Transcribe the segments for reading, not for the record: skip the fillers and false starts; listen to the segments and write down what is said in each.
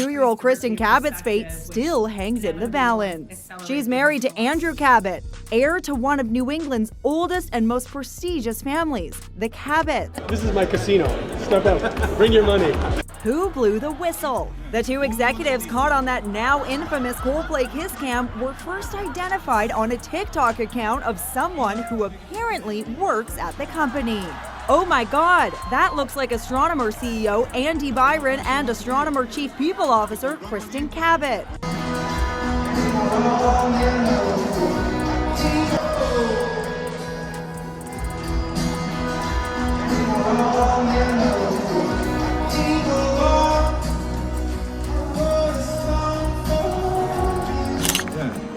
22-year-old Kristen Cabot's fate still hangs in the balance. She's married to Andrew Cabot, heir to one of New England's oldest and most prestigious families, the Cabots. This is my casino. Step up. Bring your money. Who blew the whistle? The two executives caught on that now infamous Coldplay kiss cam were first identified on a TikTok account of someone who apparently works at the company. Oh my God, that looks like astronomer CEO Andy Byron and astronomer chief people officer Kristen Cabot.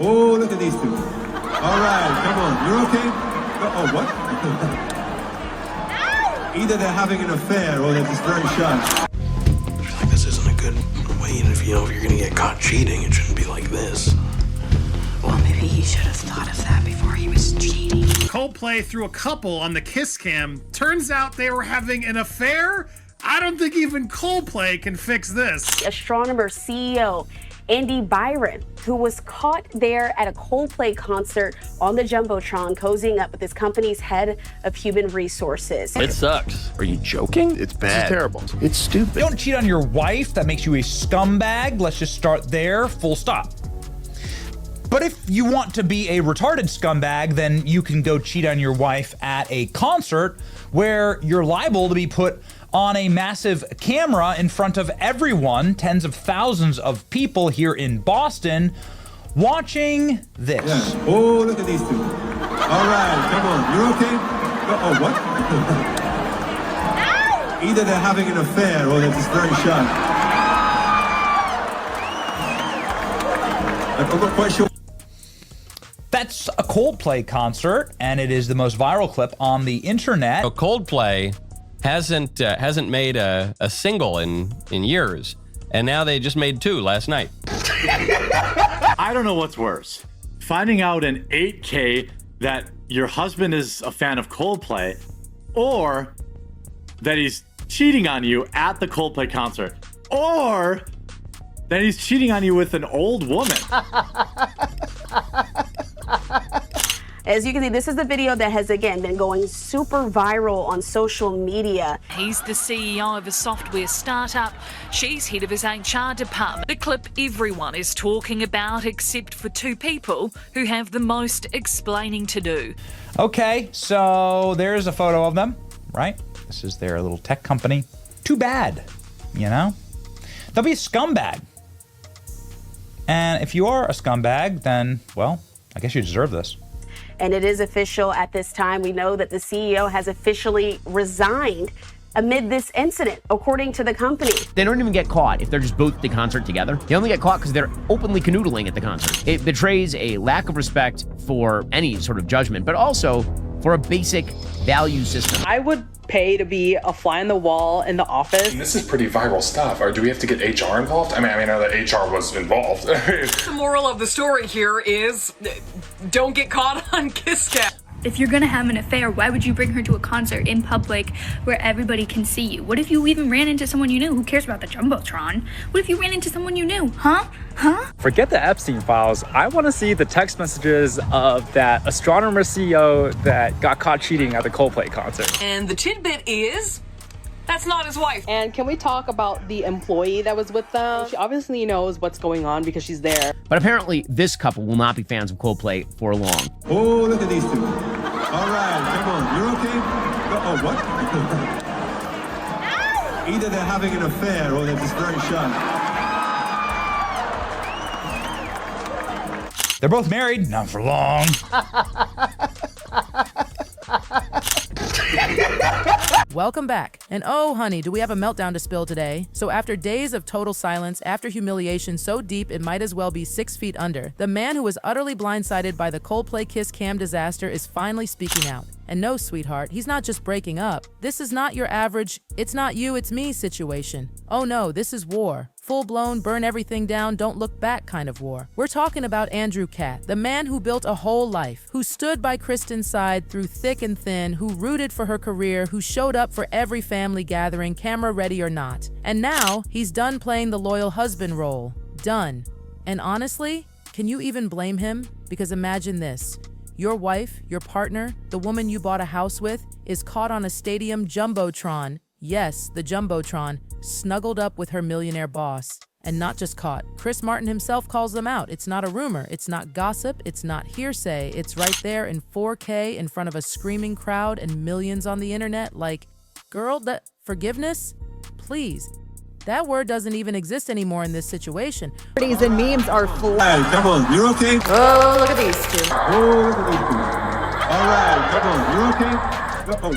Oh, look at these two. All right, come on. You're okay? Oh, what? Either they're having an affair or they're just very shy. I feel like this isn't a good way, and if you're gonna get caught cheating, it shouldn't be like this. Well, maybe he should have thought of that before he was cheating. Coldplay threw a couple on the kiss cam. Turns out they were having an affair? I don't think even Coldplay can fix this. Astronomer CEO Andy Byron, who was caught there at a Coldplay concert on the Jumbotron, cozying up with his company's head of human resources. It sucks. Are you joking? It's bad. It's terrible. It's stupid. Don't cheat on your wife. That makes you a scumbag. Let's just start there, full stop. But if you want to be a retarded scumbag, then you can go cheat on your wife at a concert where you're liable to be put on a massive camera in front of everyone, tens of thousands of people here in Boston, watching this. Yeah. Oh, look at these two. All right, come on. You're okay? Oh, what? Either they're having an affair or they're just very shy. I'm not quite sure. That's a Coldplay concert, and it is the most viral clip on the internet. So Coldplay hasn't made a single in years, and now they just made two last night. I don't know what's worse, finding out in 8K that your husband is a fan of Coldplay, or that he's cheating on you at the Coldplay concert, or that he's cheating on you with an old woman. As you can see, this is the video that has, again, been going super viral on social media. He's the CEO of a software startup. She's head of his HR department. The clip everyone is talking about, except for two people who have the most explaining to do. Okay, so there's a photo of them, right? This is their little tech company. Too bad, you know? They'll be a scumbag. And if you are a scumbag, then, well, I guess you deserve this. And it is official at this time. We know that the CEO has officially resigned amid this incident, according to the company. They don't even get caught if they're just both at the concert together. They only get caught because they're openly canoodling at the concert. It betrays a lack of respect for any sort of judgment, but also for a basic value system. I would pay to be a fly on the wall in the office. This is pretty viral stuff. Or do we have to get HR involved? I mean, I know that HR was involved. The moral of the story here is don't get caught on kiss cam. If you're gonna have an affair, why would you bring her to a concert in public where everybody can see you? What if you even ran into someone you knew? Who cares about the Jumbotron? What if you ran into someone you knew? Huh? Forget the Epstein files. I want to see the text messages of that astronomer CEO that got caught cheating at the Coldplay concert. And the tidbit is, that's not his wife. And can we talk about the employee that was with them? She obviously knows what's going on because she's there. But apparently, this couple will not be fans of Coldplay for long. Oh, look at these two. All right, come on. You're okay? Oh, what? Either they're having an affair or they're just very shy. They're both married, not for long. Welcome back. And oh, honey, do we have a meltdown to spill today? So after days of total silence, after humiliation so deep it might as well be 6 feet under, the man who was utterly blindsided by the Coldplay kiss cam disaster is finally speaking out. And no, sweetheart, he's not just breaking up. This is not your average, it's not you, it's me situation. Oh no, this is war. full-blown burn everything down, don't look back kind of war. We're talking about Andrew Catt, the man who built a whole life, who stood by Kristen's side through thick and thin, who rooted for her career, who showed up for every family gathering, camera ready or not. And now, he's done playing the loyal husband role. Done. And honestly, can you even blame him? Because imagine this. Your wife, your partner, the woman you bought a house with, is caught on a stadium jumbotron. Yes, the jumbotron, snuggled up with her millionaire boss. And not just caught. Chris Martin himself calls them out. It's not a rumor. It's not gossip. It's not hearsay. It's right there in 4K in front of a screaming crowd and millions on the internet. Like, girl, that forgiveness? Please. That word doesn't even exist anymore in this situation. And memes are full. Hey, come on, you're okay? Oh, look at these two. Oh, look at these two. All right, come on, you're okay?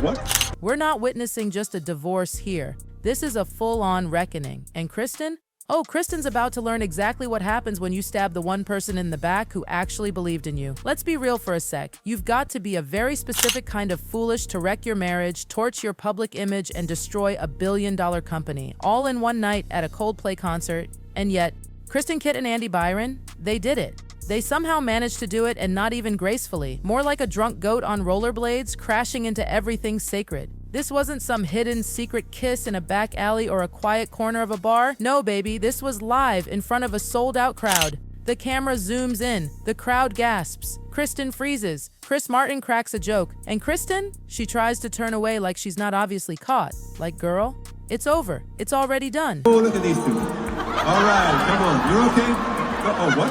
What? We're not witnessing just a divorce here. This is a full-on reckoning. And Kristen? Oh, Kristen's about to learn exactly what happens when you stab the one person in the back who actually believed in you. Let's be real for a sec. You've got to be a very specific kind of foolish to wreck your marriage, torch your public image, and destroy a billion-dollar company, all in one night at a Coldplay concert. And yet, Kristen Kitt and Andy Byron, they did it. They somehow managed to do it, and not even gracefully. More like a drunk goat on rollerblades, crashing into everything sacred. This wasn't some hidden secret kiss in a back alley or a quiet corner of a bar. No, baby, this was live in front of a sold-out crowd. The camera zooms in. The crowd gasps. Kristen freezes. Chris Martin cracks a joke. And Kristen? She tries to turn away like she's not obviously caught. Like, girl, it's over. It's already done. Oh, look at these two. All right, come on, you're okay? Oh, what?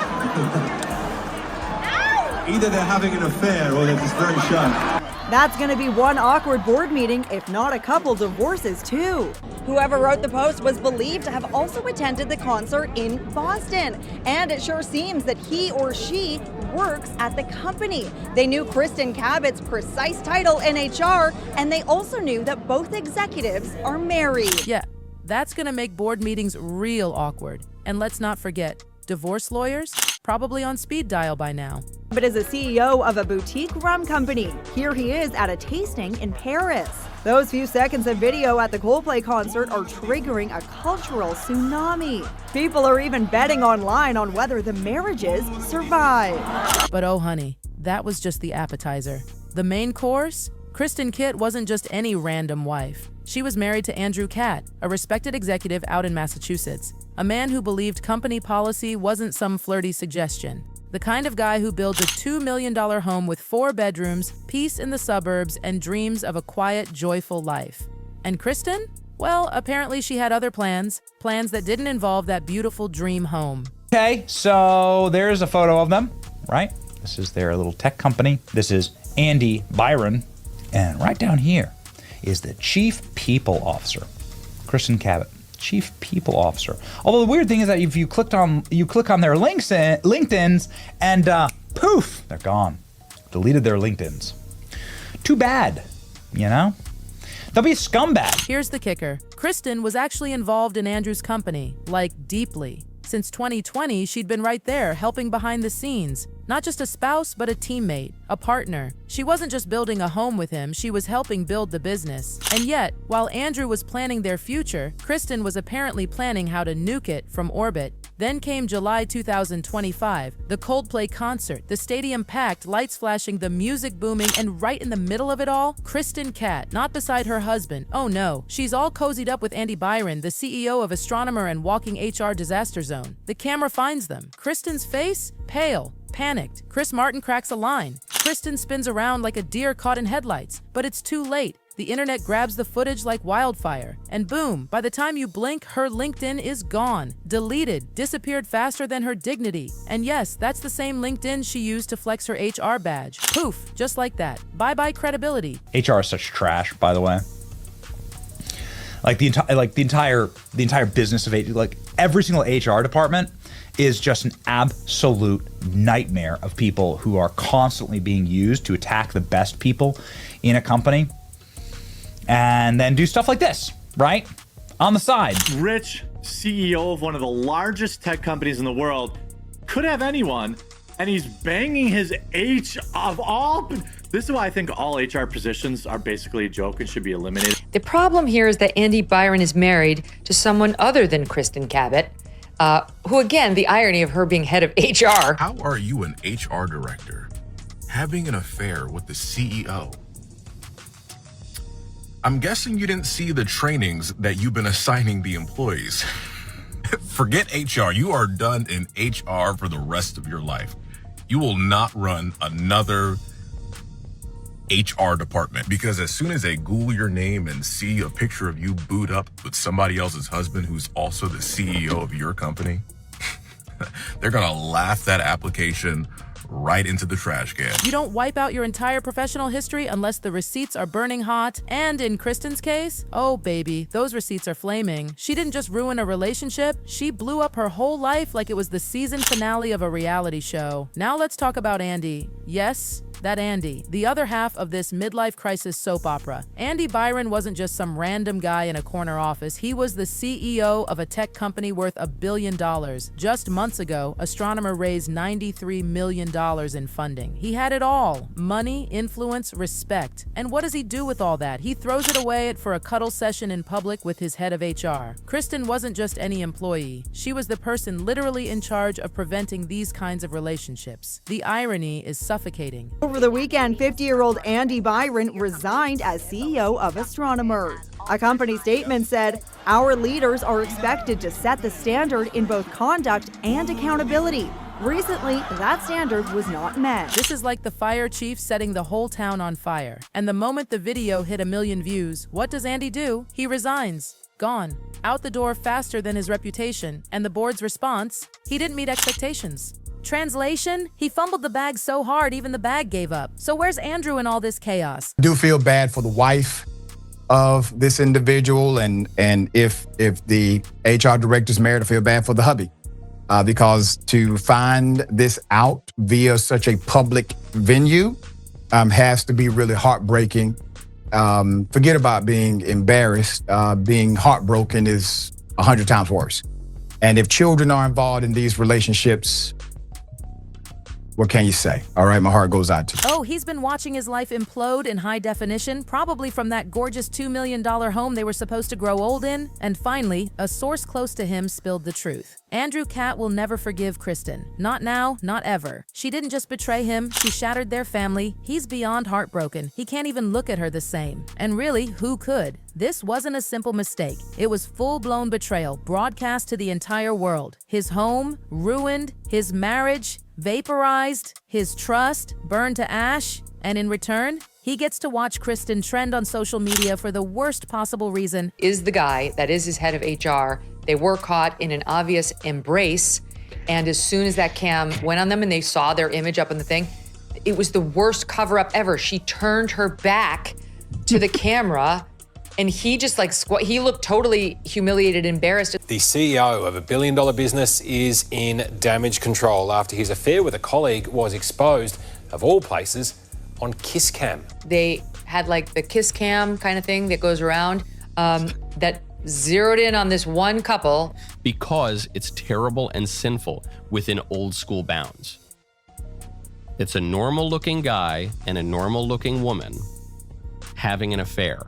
Either they're having an affair or they're just very shy. That's going to be one awkward board meeting, if not a couple divorces too. Whoever wrote the post was believed to have also attended the concert in Boston. And it sure seems that he or she works at the company. They knew Kristen Cabot's precise title in HR, and they also knew that both executives are married. Yeah, that's going to make board meetings real awkward. And let's not forget, divorce lawyers? Probably on speed dial by now. But as a CEO of a boutique rum company, here he is at a tasting in Paris. Those few seconds of video at the Coldplay concert are triggering a cultural tsunami. People are even betting online on whether the marriages survive. But oh honey, that was just the appetizer. The main course? Kristen Kitt wasn't just any random wife. She was married to Andrew Catt, a respected executive out in Massachusetts, a man who believed company policy wasn't some flirty suggestion. The kind of guy who builds a $2 million home with 4 bedrooms, peace in the suburbs, and dreams of a quiet, joyful life. And Kristen? Well, apparently she had other plans that didn't involve that beautiful dream home. Okay, so there's a photo of them, right? This is their little tech company. This is Andy Byron. And right down here is the Chief People Officer, Kristen Cabot, Chief People Officer. Although the weird thing is that if you click on their LinkedIns, and poof, they're gone. Deleted their LinkedIns. Too bad, you know? They'll be a scumbag. Here's the kicker. Kristen was actually involved in Andrew's company, like deeply. Since 2020, she'd been right there, helping behind the scenes. Not just a spouse, but a teammate, a partner. She wasn't just building a home with him, she was helping build the business. And yet, while Andrew was planning their future, Kristen was apparently planning how to nuke it from orbit. Then came July 2025, the Coldplay concert, the stadium packed, lights flashing, the music booming, and right in the middle of it all, Kristen Catt, not beside her husband. Oh no, she's all cozied up with Andy Byron, the CEO of Astronomer and Walking HR Disaster Zone. The camera finds them. Kristen's face? Pale. Panicked. Chris Martin cracks a line. Kristen spins around like a deer caught in headlights, but it's too late. The internet grabs the footage like wildfire. And boom, by the time you blink, her LinkedIn is gone. Deleted. Disappeared faster than her dignity. And yes, that's the same LinkedIn she used to flex her HR badge. Poof, just like that. Bye-bye credibility. HR is such trash, by the way. Like the entire business of HR, like every single HR department is just an absolute nightmare of people who are constantly being used to attack the best people in a company and then do stuff like this, right? On the side. Rich CEO of one of the largest tech companies in the world could have anyone, and he's banging his of all. This is why I think all HR positions are basically a joke and should be eliminated. The problem here is that Andy Byron is married to someone other than Kristen Cabot, who, again, the irony of her being head of HR. How are you an HR director having an affair with the CEO? I'm guessing you didn't see the trainings that you've been assigning the employees. Forget HR. You are done in HR for the rest of your life. You will not run another HR department, because as soon as they Google your name and see a picture of you boot up with somebody else's husband who's also the CEO of your company, they're gonna laugh that application right into the trash can. You don't wipe out your entire professional history unless the receipts are burning hot. And in Kristen's case, oh baby, those receipts are flaming. She didn't just ruin a relationship, she blew up her whole life like it was the season finale of a reality show. Now let's talk about Andy. Yes, that Andy, the other half of this midlife crisis soap opera. Andy Byron wasn't just some random guy in a corner office. He was the CEO of a tech company worth $1 billion. Just months ago, Astronomer raised $93 million in funding. He had it all: money, influence, respect. And what does he do with all that? He throws it away for a cuddle session in public with his head of HR. Kristen wasn't just any employee. She was the person literally in charge of preventing these kinds of relationships. The irony is suffocating. Over the weekend, 50-year-old Andy Byron resigned as CEO of Astronomer. A company statement said, "Our leaders are expected to set the standard in both conduct and accountability. Recently, that standard was not met." This is like the fire chief setting the whole town on fire. And the moment the video hit 1 million views, what does Andy do? He resigns. Gone. Out the door faster than his reputation. And the board's response? He didn't meet expectations. Translation? He fumbled the bag so hard even the bag gave up. So where's Andrew in all this chaos? I do feel bad for the wife of this individual, and if the HR director's married, I feel bad for the hubby. Because to find this out via such a public venue has to be really heartbreaking. Forget about being embarrassed. Being heartbroken is 100 times worse. And if children are involved in these relationships, what can you say? All right, my heart goes out to you. Oh, he's been watching his life implode in high definition, probably from that gorgeous $2 million home they were supposed to grow old in. And finally, a source close to him spilled the truth. Andrew Catt will never forgive Kristen. Not now, not ever. She didn't just betray him, she shattered their family. He's beyond heartbroken. He can't even look at her the same. And really, who could? This wasn't a simple mistake. It was full-blown betrayal, broadcast to the entire world. His home, ruined. His marriage, vaporized. His trust, burned to ash. And in return, he gets to watch Kristen trend on social media for the worst possible reason. Is the guy that is his head of HR. They were caught in an obvious embrace. And as soon as that cam went on them and they saw their image up on the thing, it was the worst cover-up ever. She turned her back to the camera and he just he looked totally humiliated, embarrassed. The CEO of $1 billion business is in damage control after his affair with a colleague was exposed, of all places, on Kiss Cam. They had like the Kiss Cam kind of thing that goes around that zeroed in on this one couple. Because it's terrible and sinful within old school bounds. It's a normal looking guy and a normal looking woman having an affair,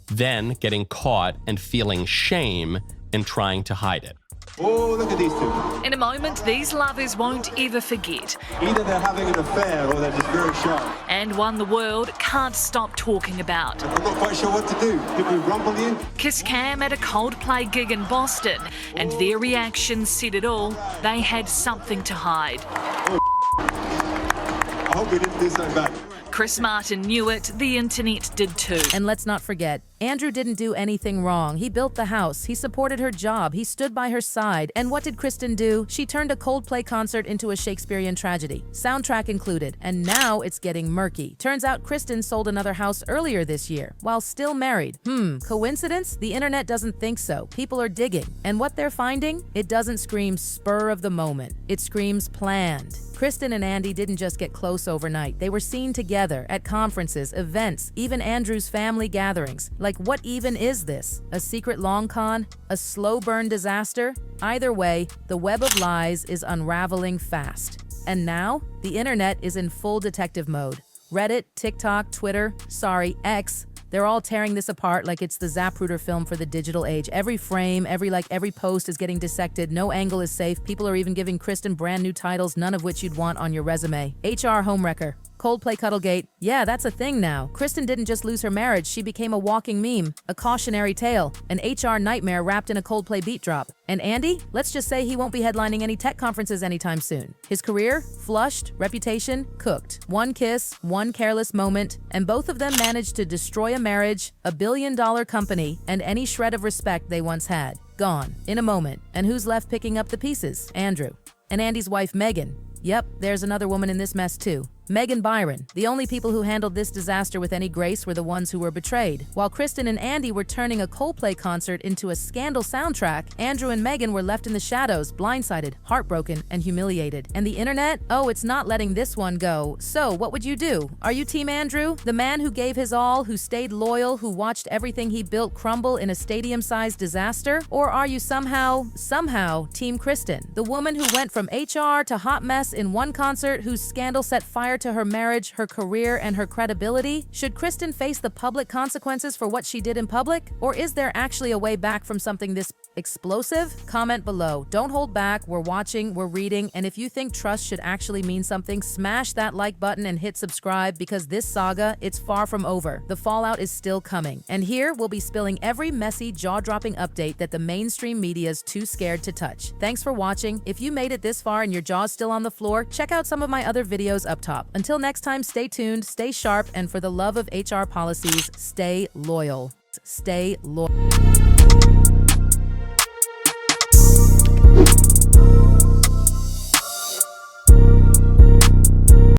then getting caught and feeling shame and trying to hide it. Oh, look at these two. In a moment, these lovers won't ever forget. Either they're having an affair or they're just very shy. And one the world can't stop talking about. I'm not quite sure what to do. Did we rumble in? Kiss Cam at a Coldplay gig in Boston, and their reactions said it all. They had something to hide. Oh, I hope we didn't do something bad. Chris Martin knew it, the internet did too. And let's not forget, Andrew didn't do anything wrong. He built the house, he supported her job, he stood by her side. And what did Kristen do? She turned a Coldplay concert into a Shakespearean tragedy, soundtrack included, and now it's getting murky. Turns out Kristen sold another house earlier this year, while still married. Coincidence? The internet doesn't think so. People are digging. And what they're finding? It doesn't scream spur of the moment. It screams planned. Kristen and Andy didn't just get close overnight. They were seen together at conferences, events, even Andrew's family gatherings. Like, what even is this? A secret long con? A slow burn disaster? Either way, the web of lies is unraveling fast. And now, the internet is in full detective mode. Reddit, TikTok, Twitter, X, They're all tearing this apart like it's the Zapruder film for the digital age. Every frame, every post is getting dissected. No angle is safe. People are even giving Kristen brand new titles, none of which you'd want on your resume. HR homewrecker. Coldplay Cuddlegate. Yeah, that's a thing now. Kristen didn't just lose her marriage, she became a walking meme, a cautionary tale, an HR nightmare wrapped in a Coldplay beat drop. And Andy? Let's just say he won't be headlining any tech conferences anytime soon. His career? Flushed. Reputation? Cooked. One kiss, one careless moment, and both of them managed to destroy a marriage, a billion-dollar company, and any shred of respect they once had. Gone. In a moment. And who's left picking up the pieces? Andrew. And Andy's wife, Megan. Yep, there's another woman in this mess too. Megan Byron. The only people who handled this disaster with any grace were the ones who were betrayed. While Kristen and Andy were turning a Coldplay concert into a scandal soundtrack, Andrew and Megan were left in the shadows, blindsided, heartbroken, and humiliated. And the internet? Oh, it's not letting this one go. So, what would you do? Are you Team Andrew? The man who gave his all, who stayed loyal, who watched everything he built crumble in a stadium-sized disaster? Or are you somehow Team Kristen? The woman who went from HR to hot mess in one concert, whose scandal set fire to her marriage, her career, and her credibility? Should Kristen face the public consequences for what she did in public? Or is there actually a way back from something this explosive? Comment below. Don't hold back. We're watching, we're reading, and if you think trust should actually mean something, smash that like button and hit subscribe, because this saga, it's far from over. The fallout is still coming. And here, we'll be spilling every messy, jaw-dropping update that the mainstream media's too scared to touch. Thanks for watching. If you made it this far and your jaw's still on the floor, check out some of my other videos up top. Until next time, stay tuned, stay sharp, and for the love of HR policies, stay loyal. Stay loyal.